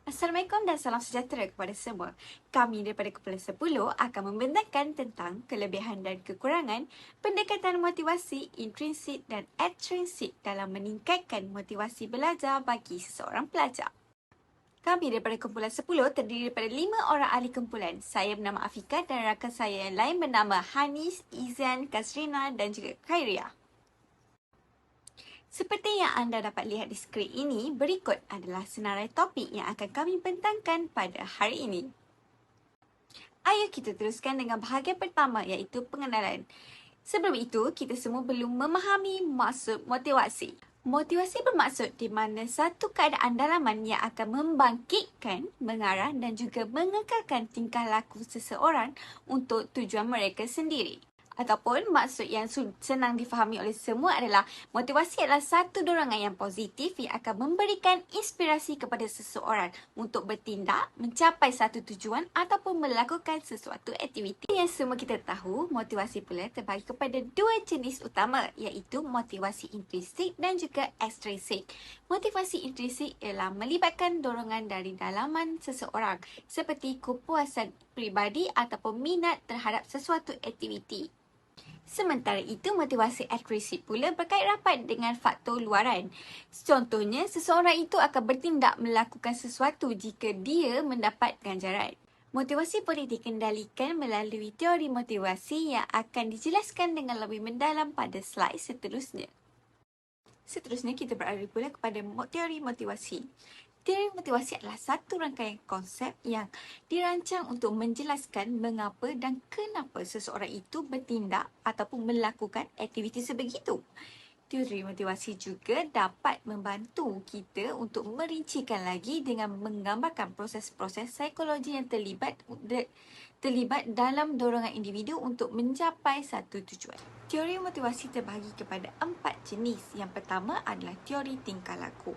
Assalamualaikum dan salam sejahtera kepada semua. Kami daripada Kumpulan 10 akan membentangkan tentang kelebihan dan kekurangan pendekatan motivasi intrinsik dan ekstrinsik dalam meningkatkan motivasi belajar bagi seseorang pelajar. Kami daripada Kumpulan 10 terdiri daripada 5 orang ahli kumpulan. Saya bernama Afika dan rakan saya yang lain bernama Hanis, Izan, Kasrina dan juga Khairia. Seperti yang anda dapat lihat di skrin ini, berikut adalah senarai topik yang akan kami bentangkan pada hari ini. Ayo kita teruskan dengan bahagian pertama iaitu pengenalan. Sebelum itu, kita semua perlu memahami maksud motivasi. Motivasi bermaksud di mana satu keadaan dalaman yang akan membangkitkan, mengarah dan juga mengekalkan tingkah laku seseorang untuk tujuan mereka sendiri. Ataupun maksud yang senang difahami oleh semua adalah motivasi adalah satu dorongan yang positif yang akan memberikan inspirasi kepada seseorang untuk bertindak, mencapai satu tujuan ataupun melakukan sesuatu aktiviti. Yang semua kita tahu, motivasi pula terbagi kepada dua jenis utama iaitu motivasi intrinsik dan juga ekstrinsik. Motivasi intrinsik ialah melibatkan dorongan dari dalaman seseorang seperti kepuasan peribadi ataupun minat terhadap sesuatu aktiviti. Sementara itu, motivasi ekstrinsik pula berkait rapat dengan faktor luaran. Contohnya, seseorang itu akan bertindak melakukan sesuatu jika dia mendapat ganjaran. Motivasi boleh dikendalikan melalui teori motivasi yang akan dijelaskan dengan lebih mendalam pada slide seterusnya. Seterusnya, kita beralih pula kepada teori motivasi. Teori motivasi adalah satu rangkaian konsep yang dirancang untuk menjelaskan mengapa dan kenapa seseorang itu bertindak ataupun melakukan aktiviti sebegitu. Teori motivasi juga dapat membantu kita untuk merincikan lagi dengan menggambarkan proses-proses psikologi yang terlibat dalam dorongan individu untuk mencapai satu tujuan. Teori motivasi terbahagi kepada 4 jenis. Yang pertama adalah teori tingkah laku.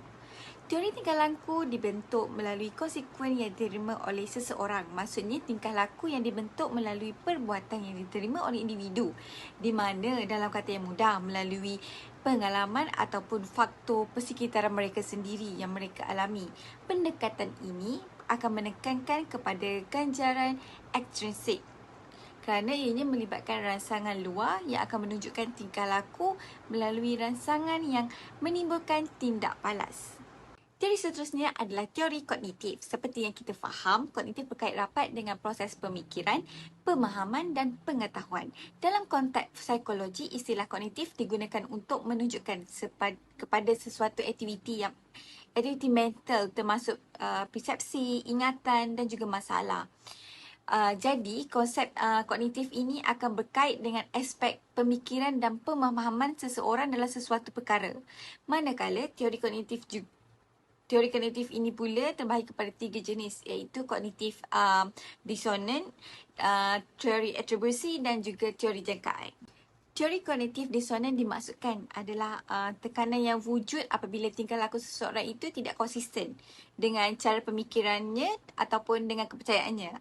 Teori tingkah laku dibentuk melalui konsekuen yang diterima oleh seseorang. Maksudnya tingkah laku yang dibentuk melalui perbuatan yang diterima oleh individu. Di mana dalam kata yang mudah melalui pengalaman ataupun faktor persekitaran mereka sendiri yang mereka alami. Pendekatan ini akan menekankan kepada ganjaran ekstrinsik. Kerana ianya melibatkan rangsangan luar yang akan menunjukkan tingkah laku melalui rangsangan yang menimbulkan tindak balas. Teori seterusnya adalah teori kognitif. Seperti yang kita faham, kognitif berkait rapat dengan proses pemikiran, pemahaman dan pengetahuan. Dalam konteks psikologi, istilah kognitif digunakan untuk menunjukkan kepada sesuatu aktiviti mental termasuk persepsi, ingatan dan juga masalah. Jadi, konsep kognitif ini akan berkait dengan aspek pemikiran dan pemahaman seseorang dalam sesuatu perkara. Manakala teori kognitif ini pula terbahagi kepada 3 jenis iaitu kognitif disonan, teori atribusi dan juga teori jangkaan. Teori kognitif disonan dimaksudkan adalah tekanan yang wujud apabila tingkah laku seseorang itu tidak konsisten dengan cara pemikirannya ataupun dengan kepercayaannya.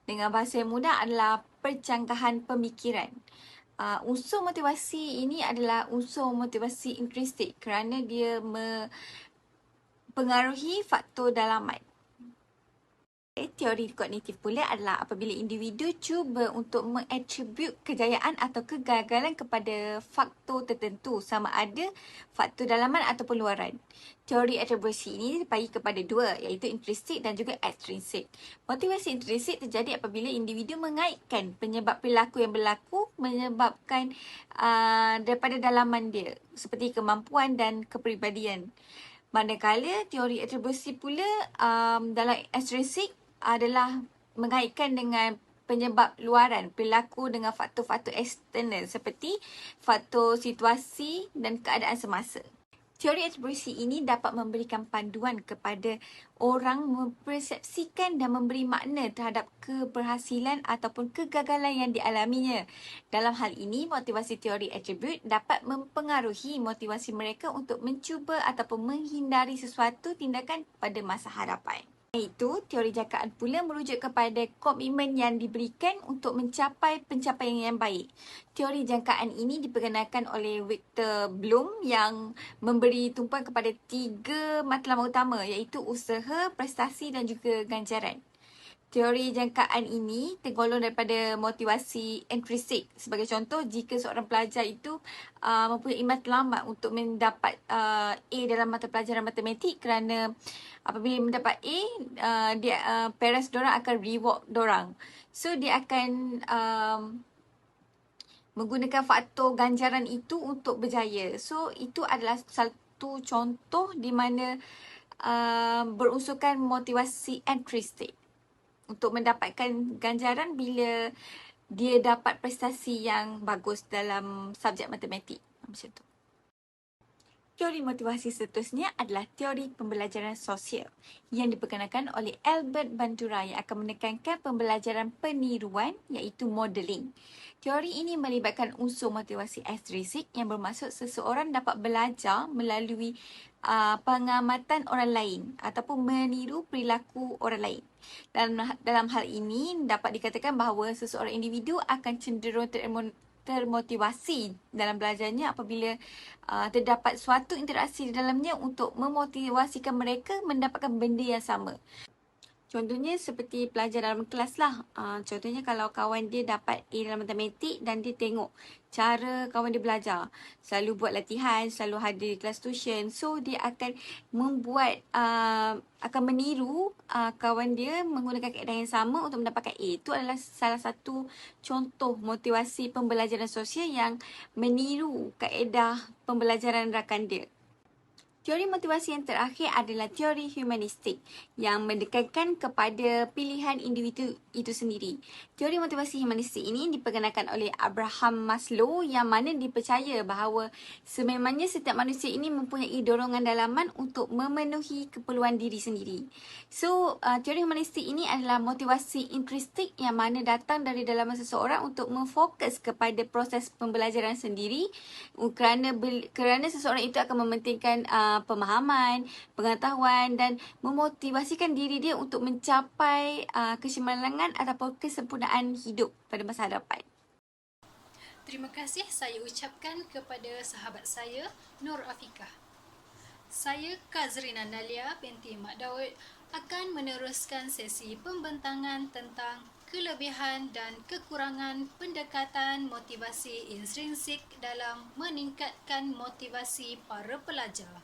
Dengan bahasa yang mudah adalah percanggahan pemikiran. Unsur motivasi ini adalah unsur motivasi intrinsik kerana dia pengaruhi faktor dalaman. Teori kognitif pula adalah apabila individu cuba untuk mengatribut kejayaan atau kegagalan kepada faktor tertentu sama ada faktor dalaman ataupun luaran. Teori atribusi ini terbagi kepada 2 iaitu intrinsik dan juga ekstrinsik. Motivasi intrinsik terjadi apabila individu mengaitkan penyebab perilaku yang berlaku menyebabkan daripada dalaman dia seperti kemampuan dan kepribadian. Manakala teori atribusi pula dalam ekstrinsik adalah mengaitkan dengan penyebab luaran, perilaku dengan faktor-faktor eksternal seperti faktor situasi dan keadaan semasa. Teori atribusi ini dapat memberikan panduan kepada orang mempersepsikan dan memberi makna terhadap keberhasilan ataupun kegagalan yang dialaminya. Dalam hal ini, motivasi teori atribut dapat mempengaruhi motivasi mereka untuk mencuba ataupun menghindari sesuatu tindakan pada masa hadapan. Iaitu, teori jangkaan pula merujuk kepada komitmen yang diberikan untuk mencapai pencapaian yang baik. Teori jangkaan ini diperkenalkan oleh Victor Bloom yang memberi tumpuan kepada 3 matlamat utama iaitu usaha, prestasi dan juga ganjaran. Teori jangkaan ini tergolong daripada motivasi intrinsik. Sebagai contoh, jika seorang pelajar itu mempunyai matlamat untuk mendapat A dalam mata pelajaran matematik, kerana apabila mendapat A, parents dorang akan reward dorang. So, dia akan menggunakan faktor ganjaran itu untuk berjaya. So, itu adalah satu contoh di mana berunsurkan motivasi intrinsik untuk mendapatkan ganjaran bila dia dapat prestasi yang bagus dalam subjek matematik. Macam tu. Teori motivasi seterusnya adalah teori pembelajaran sosial yang diperkenalkan oleh Albert Bandura yang akan menekankan pembelajaran peniruan iaitu modeling. Teori ini melibatkan unsur motivasi ekstrinsik yang bermaksud seseorang dapat belajar melalui pengamatan orang lain ataupun meniru perilaku orang lain. Dalam hal ini dapat dikatakan bahawa seseorang individu akan cenderung termotivasi dalam belajarnya apabila terdapat suatu interaksi di dalamnya untuk memotivasikan mereka mendapatkan benda yang sama. Contohnya seperti pelajar dalam kelas lah. Contohnya kalau kawan dia dapat A dalam matematik dan dia tengok cara kawan dia belajar. Selalu buat latihan, selalu hadir di kelas tuition. So, dia akan akan meniru kawan dia menggunakan kaedah yang sama untuk mendapatkan A. Itu adalah salah satu contoh motivasi pembelajaran sosial yang meniru kaedah pembelajaran rakan dia. Teori motivasi yang terakhir adalah teori humanistik yang mendekatkan kepada pilihan individu itu sendiri. Teori motivasi humanistik ini diperkenalkan oleh Abraham Maslow yang mana dipercaya bahawa sememangnya setiap manusia ini mempunyai dorongan dalaman untuk memenuhi keperluan diri sendiri. So, teori humanistik ini adalah motivasi intrinsik yang mana datang dari dalaman seseorang untuk memfokus kepada proses pembelajaran sendiri kerana seseorang itu akan mementingkan pemahaman, pengetahuan dan memotivasikan diri dia untuk mencapai keseimbangan ataupun kesempurnaan hidup pada masa hadapan. Terima kasih saya ucapkan kepada sahabat saya, Nur Afikah. Saya Kazrina Nalia binti Mak Daud akan meneruskan sesi pembentangan tentang kelebihan dan kekurangan pendekatan motivasi intrinsik dalam meningkatkan motivasi para pelajar.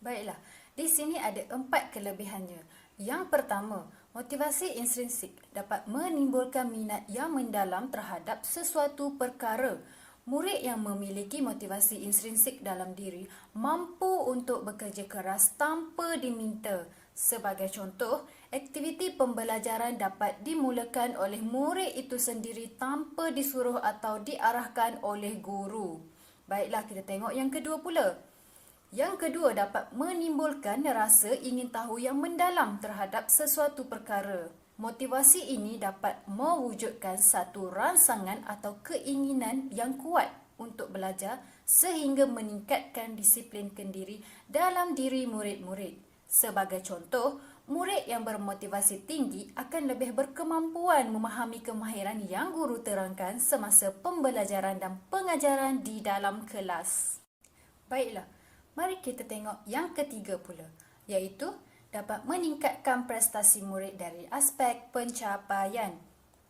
Baiklah, di sini ada 4 kelebihannya. Yang pertama, motivasi intrinsik dapat menimbulkan minat yang mendalam terhadap sesuatu perkara. Murid yang memiliki motivasi intrinsik dalam diri mampu untuk bekerja keras tanpa diminta. Sebagai contoh, aktiviti pembelajaran dapat dimulakan oleh murid itu sendiri tanpa disuruh atau diarahkan oleh guru. Baiklah, kita tengok yang kedua pula. Yang kedua dapat menimbulkan rasa ingin tahu yang mendalam terhadap sesuatu perkara. Motivasi ini dapat mewujudkan satu rangsangan atau keinginan yang kuat untuk belajar sehingga meningkatkan disiplin diri dalam diri murid-murid. Sebagai contoh, murid yang bermotivasi tinggi akan lebih berkemampuan memahami kemahiran yang guru terangkan semasa pembelajaran dan pengajaran di dalam kelas. Baiklah, mari kita tengok yang ketiga pula, iaitu dapat meningkatkan prestasi murid dari aspek pencapaian.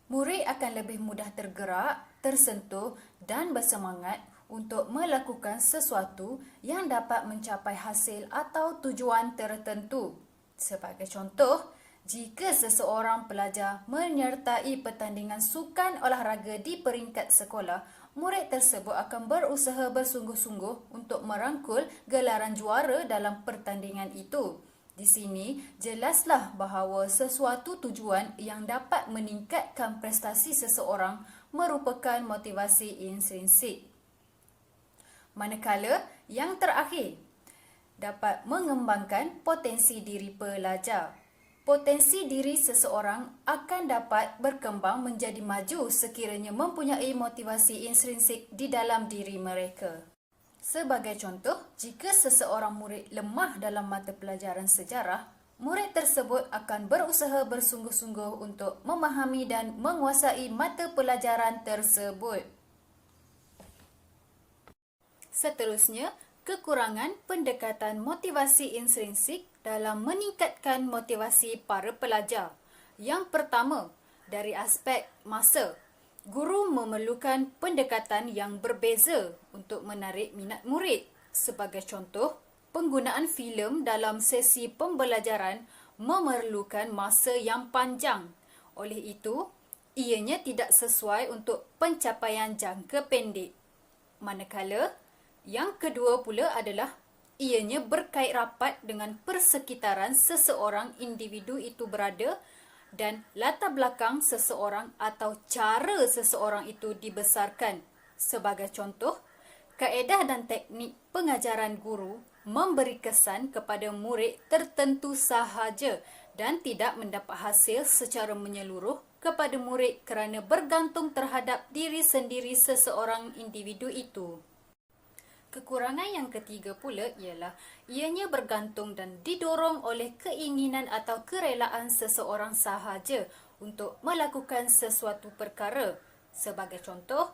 Murid akan lebih mudah tergerak, tersentuh dan bersemangat untuk melakukan sesuatu yang dapat mencapai hasil atau tujuan tertentu. Sebagai contoh, jika seseorang pelajar menyertai pertandingan sukan olahraga di peringkat sekolah, murid tersebut akan berusaha bersungguh-sungguh untuk merangkul gelaran juara dalam pertandingan itu. Di sini, jelaslah bahawa sesuatu tujuan yang dapat meningkatkan prestasi seseorang merupakan motivasi intrinsik. Manakala, yang terakhir, dapat mengembangkan potensi diri pelajar. Potensi diri seseorang akan dapat berkembang menjadi maju sekiranya mempunyai motivasi intrinsik di dalam diri mereka. Sebagai contoh, jika seseorang murid lemah dalam mata pelajaran sejarah, murid tersebut akan berusaha bersungguh-sungguh untuk memahami dan menguasai mata pelajaran tersebut. Seterusnya, kekurangan pendekatan motivasi intrinsik dalam meningkatkan motivasi para pelajar. Yang pertama, dari aspek masa, guru memerlukan pendekatan yang berbeza untuk menarik minat murid. Sebagai contoh, penggunaan filem dalam sesi pembelajaran memerlukan masa yang panjang. Oleh itu, ianya tidak sesuai untuk pencapaian jangka pendek. Manakala, yang kedua pula adalah ianya berkait rapat dengan persekitaran seseorang individu itu berada dan latar belakang seseorang atau cara seseorang itu dibesarkan. Sebagai contoh, kaedah dan teknik pengajaran guru memberi kesan kepada murid tertentu sahaja dan tidak mendapat hasil secara menyeluruh kepada murid kerana bergantung terhadap diri sendiri seseorang individu itu. Kekurangan yang ketiga pula ialah ianya bergantung dan didorong oleh keinginan atau kerelaan seseorang sahaja untuk melakukan sesuatu perkara. Sebagai contoh,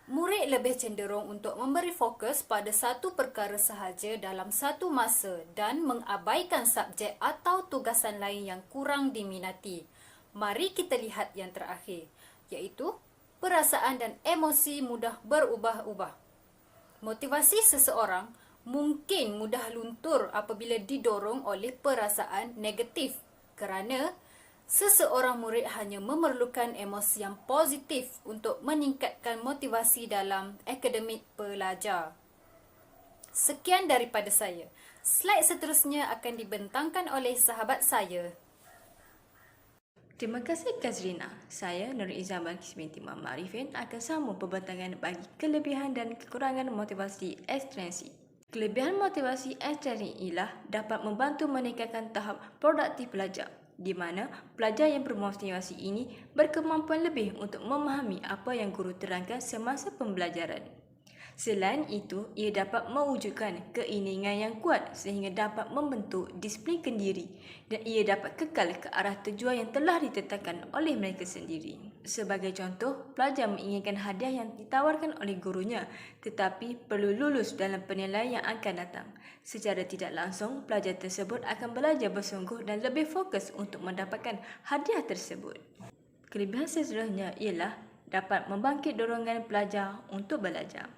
murid lebih cenderung untuk memberi fokus pada satu perkara sahaja dalam satu masa dan mengabaikan subjek atau tugasan lain yang kurang diminati. Mari kita lihat yang terakhir, iaitu perasaan dan emosi mudah berubah-ubah. Motivasi seseorang mungkin mudah luntur apabila didorong oleh perasaan negatif kerana seseorang murid hanya memerlukan emosi yang positif untuk meningkatkan motivasi dalam akademik pelajar. Sekian daripada saya. Slide seterusnya akan dibentangkan oleh sahabat saya. Terima kasih Kazrina. Saya Nur Izzah binti Muhammad Arifin akan sambung pembentangan bagi kelebihan dan kekurangan motivasi ekstrinsik. Kelebihan motivasi ekstrinsik ialah dapat membantu meningkatkan tahap produktif pelajar, di mana pelajar yang bermotivasi ini berkemampuan lebih untuk memahami apa yang guru terangkan semasa pembelajaran. Selain itu, ia dapat mewujudkan keinginan yang kuat sehingga dapat membentuk disiplin kendiri dan ia dapat kekal ke arah tujuan yang telah ditetapkan oleh mereka sendiri. Sebagai contoh, pelajar menginginkan hadiah yang ditawarkan oleh gurunya tetapi perlu lulus dalam penilaian yang akan datang. Secara tidak langsung, pelajar tersebut akan belajar bersungguh dan lebih fokus untuk mendapatkan hadiah tersebut. Kelebihan seterusnya ialah dapat membangkit dorongan pelajar untuk belajar.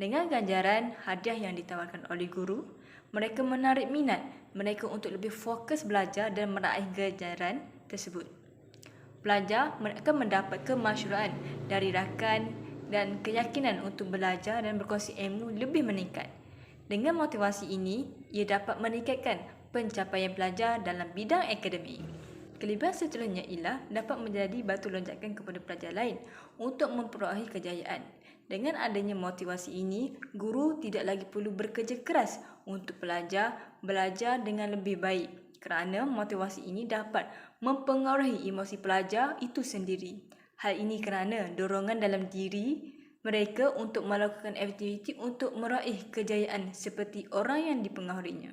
Dengan ganjaran hadiah yang ditawarkan oleh guru, mereka menarik minat mereka untuk lebih fokus belajar dan meraih ganjaran tersebut. Pelajar akan mendapat kemasyhuran dari rakan dan keyakinan untuk belajar dan berkongsi ilmu lebih meningkat. Dengan motivasi ini, ia dapat meningkatkan pencapaian pelajar dalam bidang akademik. Kelebihan seterusnya ialah dapat menjadi batu lonjakan kepada pelajar lain untuk memperolehi kejayaan. Dengan adanya motivasi ini, guru tidak lagi perlu bekerja keras untuk pelajar belajar dengan lebih baik kerana motivasi ini dapat mempengaruhi emosi pelajar itu sendiri. Hal ini kerana dorongan dalam diri mereka untuk melakukan aktiviti untuk meraih kejayaan seperti orang yang dipengaruhinya.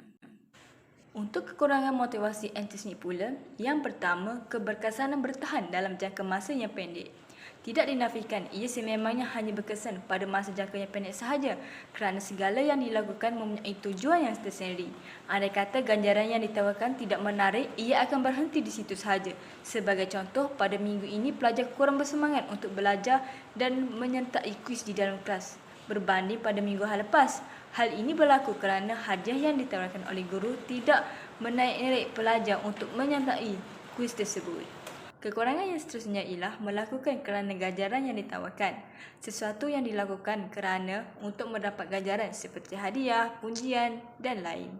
Untuk kekurangan motivasi intrinsik pula, yang pertama, keberkesanan bertahan dalam jangka masa yang pendek. Tidak dinafikan ia sememangnya hanya berkesan pada masa jangka yang pendek sahaja kerana segala yang dilakukan mempunyai tujuan yang tersendiri. Andai kata ganjaran yang ditawarkan tidak menarik, ia akan berhenti di situ sahaja. Sebagai contoh, pada minggu ini pelajar kurang bersemangat untuk belajar dan menyertai kuis di dalam kelas berbanding pada minggu lepas. Hal ini berlaku kerana hadiah yang ditawarkan oleh guru tidak menarik pelajar untuk menyertai kuis tersebut. Kekurangan yang seterusnya ialah melakukan kerana ganjaran yang ditawarkan. Sesuatu yang dilakukan kerana untuk mendapat ganjaran seperti hadiah, pujian dan lain.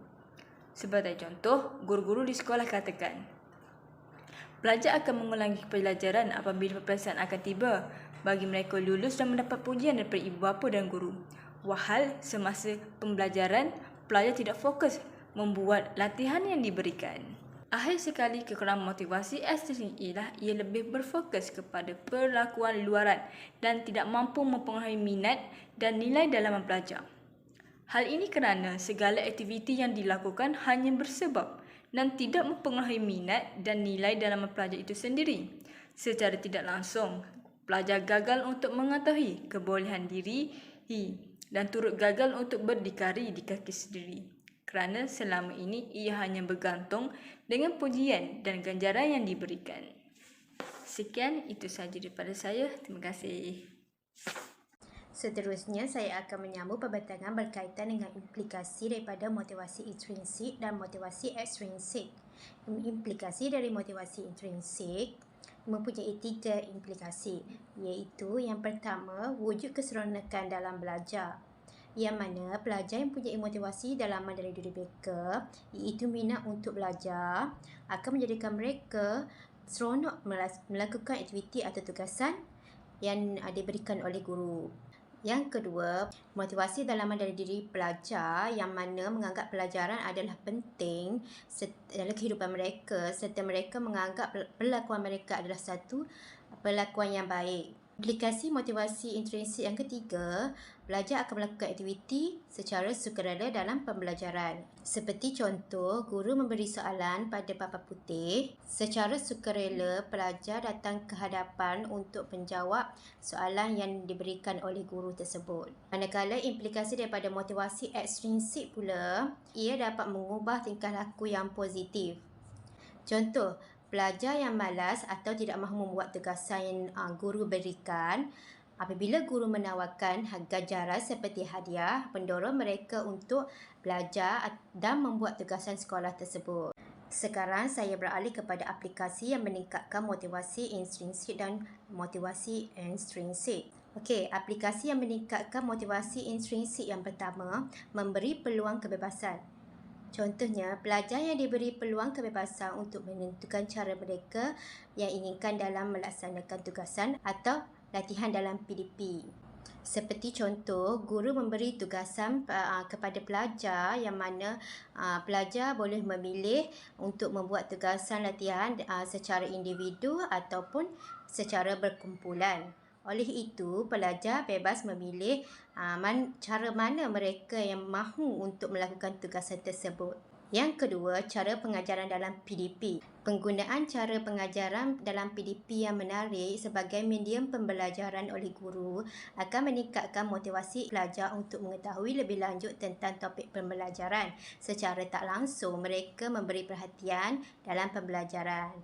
Sebagai contoh, guru-guru di sekolah katakan, pelajar akan mengulangi pelajaran apabila peperiksaan akan tiba bagi mereka lulus dan mendapat pujian daripada ibu bapa dan guru. Walhal semasa pembelajaran, pelajar tidak fokus membuat latihan yang diberikan. Akhir sekali, kekurangan motivasi ekstrinsik ialah ia lebih berfokus kepada perlakuan luaran dan tidak mampu mempengaruhi minat dan nilai dalaman pelajar. Hal ini kerana segala aktiviti yang dilakukan hanya bersebab dan tidak mempengaruhi minat dan nilai dalam mempelajari itu sendiri. Secara tidak langsung, pelajar gagal untuk mengetahui kebolehan diri dan turut gagal untuk berdikari di kaki sendiri. Kerana selama ini ia hanya bergantung dengan pujian dan ganjaran yang diberikan. Sekian, itu sahaja daripada saya. Terima kasih. Seterusnya, saya akan menyambung perbentangan berkaitan dengan implikasi daripada motivasi intrinsik dan motivasi ekstrinsik. Implikasi dari motivasi intrinsik mempunyai 3 implikasi, iaitu yang pertama, wujud keseronokan dalam belajar, yang mana pelajar yang mempunyai motivasi dalaman dari diri mereka, iaitu minat untuk belajar, akan menjadikan mereka seronok melakukan aktiviti atau tugasan yang diberikan oleh guru. Yang kedua, motivasi dalaman dari diri pelajar yang mana menganggap pelajaran adalah penting dalam kehidupan mereka serta mereka menganggap perlakuan mereka adalah satu perlakuan yang baik. Implikasi motivasi intrinsik yang ketiga, pelajar akan melakukan aktiviti secara sukarela dalam pembelajaran. Seperti contoh, guru memberi soalan pada papan putih. Secara sukarela, pelajar datang ke hadapan untuk menjawab soalan yang diberikan oleh guru tersebut. Manakala implikasi daripada motivasi ekstrinsik pula, ia dapat mengubah tingkah laku yang positif. Contoh, pelajar yang malas atau tidak mahu membuat tugasan yang guru berikan, apabila guru menawarkan ganjaran seperti hadiah, mendorong mereka untuk belajar dan membuat tugasan sekolah tersebut. Sekarang saya beralih kepada aplikasi yang meningkatkan motivasi intrinsik dan motivasi ekstrinsik. Okey, aplikasi yang meningkatkan motivasi intrinsik yang pertama, memberi peluang kebebasan. Contohnya, pelajar yang diberi peluang kebebasan untuk menentukan cara mereka yang inginkan dalam melaksanakan tugasan atau latihan dalam PDP. Seperti contoh, guru memberi tugasan kepada pelajar yang mana pelajar boleh memilih untuk membuat tugasan latihan secara individu ataupun secara berkumpulan. Oleh itu, pelajar bebas memilih cara mana mereka yang mahu untuk melakukan tugasan tersebut. Yang kedua, cara pengajaran dalam PDP. Penggunaan cara pengajaran dalam PDP yang menarik sebagai medium pembelajaran oleh guru akan meningkatkan motivasi pelajar untuk mengetahui lebih lanjut tentang topik pembelajaran. Secara tak langsung, mereka memberi perhatian dalam pembelajaran.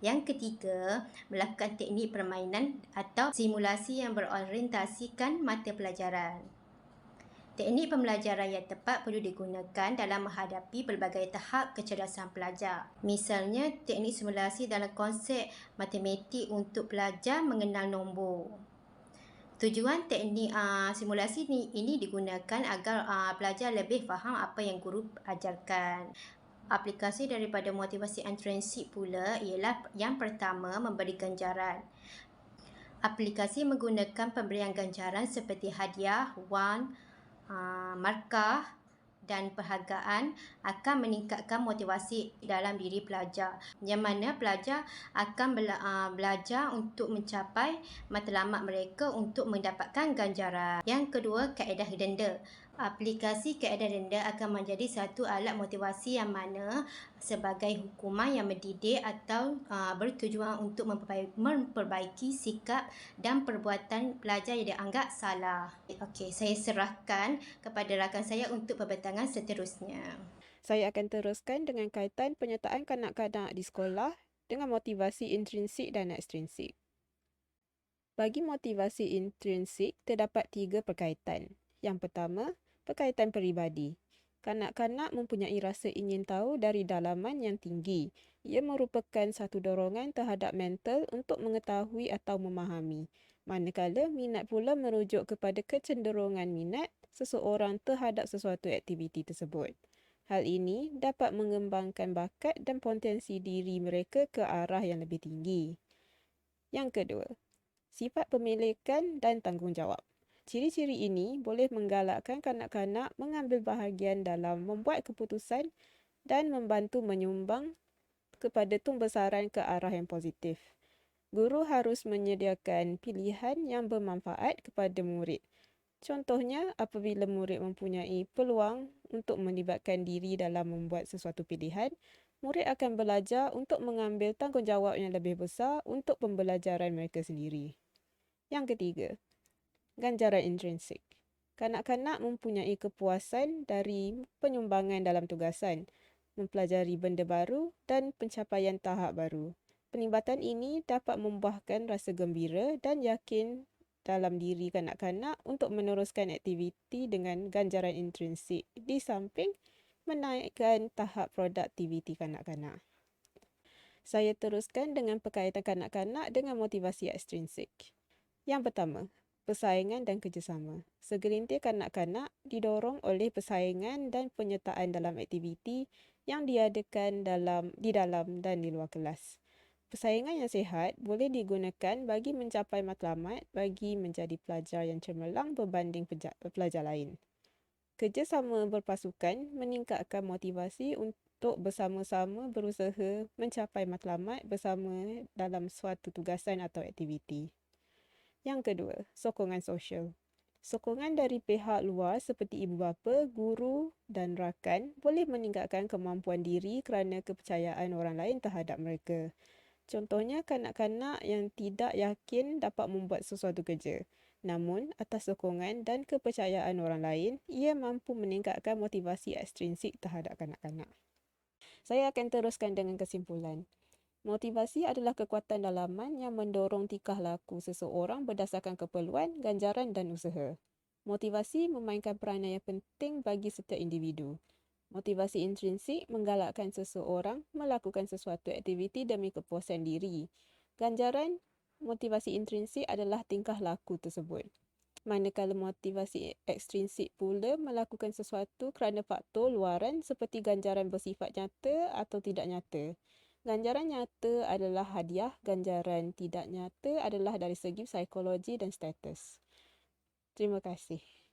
Yang ketiga, melakukan teknik permainan atau simulasi yang berorientasikan mata pelajaran. Teknik pembelajaran yang tepat perlu digunakan dalam menghadapi pelbagai tahap kecerdasan pelajar. Misalnya, teknik simulasi dalam konsep matematik untuk pelajar mengenal nombor. Tujuan teknik simulasi ini digunakan agar pelajar lebih faham apa yang guru ajarkan. Aplikasi daripada motivasi intrinsik pula ialah yang pertama, memberi ganjaran. Aplikasi menggunakan pemberian ganjaran seperti hadiah, wang, markah dan perhargaan akan meningkatkan motivasi dalam diri pelajar, yang mana pelajar akan belajar untuk mencapai matlamat mereka untuk mendapatkan ganjaran. Yang kedua, kaedah denda. Aplikasi kaedah denda akan menjadi satu alat motivasi yang mana sebagai hukuman yang mendidik atau bertujuan untuk memperbaiki sikap dan perbuatan pelajar yang dianggap salah. Okey, saya serahkan kepada rakan saya untuk perbentangan seterusnya. Saya akan teruskan dengan kaitan penyertaan kanak-kanak di sekolah dengan motivasi intrinsik dan ekstrinsik. Bagi motivasi intrinsik, terdapat 3 perkaitan. Yang pertama, perkaitan peribadi. Kanak-kanak mempunyai rasa ingin tahu dari dalaman yang tinggi. Ia merupakan satu dorongan terhadap mental untuk mengetahui atau memahami. Manakala minat pula merujuk kepada kecenderungan minat seseorang terhadap sesuatu aktiviti tersebut. Hal ini dapat mengembangkan bakat dan potensi diri mereka ke arah yang lebih tinggi. Yang kedua, sifat pemilikan dan tanggungjawab. Ciri-ciri ini boleh menggalakkan kanak-kanak mengambil bahagian dalam membuat keputusan dan membantu menyumbang kepada tumbesaran ke arah yang positif. Guru harus menyediakan pilihan yang bermanfaat kepada murid. Contohnya, apabila murid mempunyai peluang untuk melibatkan diri dalam membuat sesuatu pilihan, murid akan belajar untuk mengambil tanggungjawab yang lebih besar untuk pembelajaran mereka sendiri. Yang ketiga, ganjaran intrinsik. Kanak-kanak mempunyai kepuasan dari penyumbangan dalam tugasan, mempelajari benda baru dan pencapaian tahap baru. Penglibatan ini dapat membuahkan rasa gembira dan yakin dalam diri kanak-kanak untuk meneruskan aktiviti dengan ganjaran intrinsik di samping menaikkan tahap produktiviti kanak-kanak. Saya teruskan dengan berkaitan kanak-kanak dengan motivasi ekstrinsik. Yang pertama, persaingan dan kerjasama. Segelintir kanak-kanak didorong oleh persaingan dan penyertaan dalam aktiviti yang diadakan di dalam dan di luar kelas. Persaingan yang sihat boleh digunakan bagi mencapai matlamat bagi menjadi pelajar yang cemerlang berbanding pelajar lain. Kerjasama berpasukan meningkatkan motivasi untuk bersama-sama berusaha mencapai matlamat bersama dalam suatu tugasan atau aktiviti. Yang kedua, sokongan sosial. Sokongan dari pihak luar seperti ibu bapa, guru dan rakan boleh meningkatkan kemampuan diri kerana kepercayaan orang lain terhadap mereka. Contohnya, kanak-kanak yang tidak yakin dapat membuat sesuatu kerja. Namun, atas sokongan dan kepercayaan orang lain, ia mampu meningkatkan motivasi ekstrinsik terhadap kanak-kanak. Saya akan teruskan dengan kesimpulan. Motivasi adalah kekuatan dalaman yang mendorong tingkah laku seseorang berdasarkan keperluan, ganjaran dan usaha. Motivasi memainkan peranan yang penting bagi setiap individu. Motivasi intrinsik menggalakkan seseorang melakukan sesuatu aktiviti demi kepuasan diri. Ganjaran motivasi intrinsik adalah tingkah laku tersebut. Manakala motivasi ekstrinsik pula melakukan sesuatu kerana faktor luaran seperti ganjaran bersifat nyata atau tidak nyata. Ganjaran nyata adalah hadiah, ganjaran tidak nyata adalah dari segi psikologi dan status. Terima kasih.